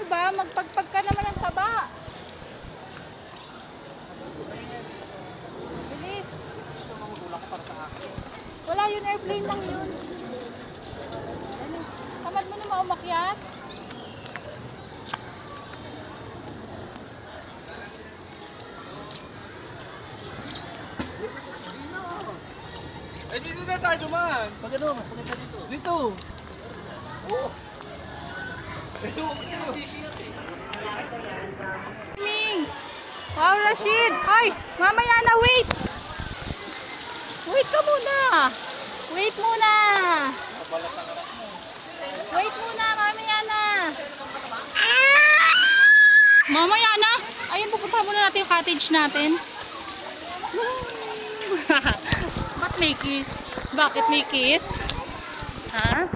ba? Magpagpag ka naman ng taba. Bilis. Wala yun, airplane lang yun. Tamad mo na maumakyat. Eh, dito na tayo dumaan. Pag ano, pagkita dito. Dito. Oo. Ming! Wow, Rashid! Ay! Mamaya na, wait! Wait ka muna! Wait muna! Wait muna, mamaya na! Mamaya na! Ayun, pupunta muna natin yung cottage natin. Ba't may kiss? Bakit may kiss? Ha?